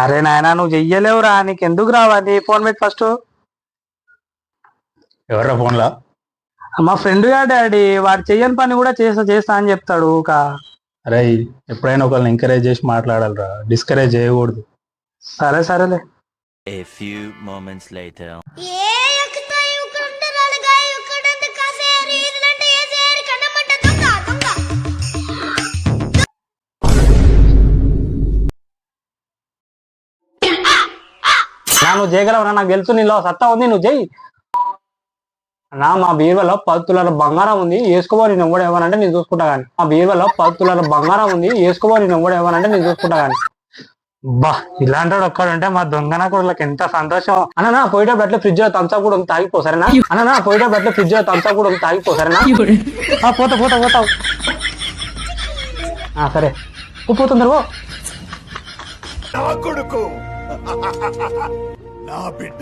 అరే నాయనా నువ్వు చెయ్యలేవురా, నీకు ఎందుకు రావా? నీ ఫోన్ పెట్టి ఫస్ట్. ఎవర్రా ఫోన్లా? మా ఫ్రెండ్ గా డాడీ, వాడు చెయ్యని పని కూడా చేస్తా చేస్తా అని చెప్తాడు ఒక. అరే ఎప్పుడైనా ఒకళ్ళని ఎంకరేజ్ చేసి మాట్లాడాలిరా, డిస్కరేజ్ చేయకూడదు. సరే సరేలే. A few moments later. నువ్వు చేయగలవరా? నాకు తెలుసు నీలో సత్తా ఉంది, నువ్వు చెయ్యి నా. మా బీరువాలో 10 తులాల బంగారం ఉంది, వేసుకోబో, నేను ఎవ్వడు ఏమనంటే నేను చూసుకుంటా కానీ. మా బీరువాలో 10 తులాల బంగారం ఉంది, వేసుకోబో, నేను ఎవ్వడు ఏమనంటే నేను చూసుకుంటా కానీ. బా ఇలాంటి వాడు ఒక్కడంటే మా దొంగన కొడుకులకు ఎంత సంతోషం. అన్న పోయేటప్పుడు అట్లా ఫ్రిడ్జ్ లో థమ్స్అప్ కూడా ఉంది, తాగిపో సరేనా? అన్న పోయేటప్పుడు అట్లా ఫ్రిడ్జ్ లో థమ్స్అప్ కూడా ఉంది, తాగిపో సరేనా? పోతా పోతా పోతావు. సరే పోతుందరు. నా కొడుకు నా బిడ్డ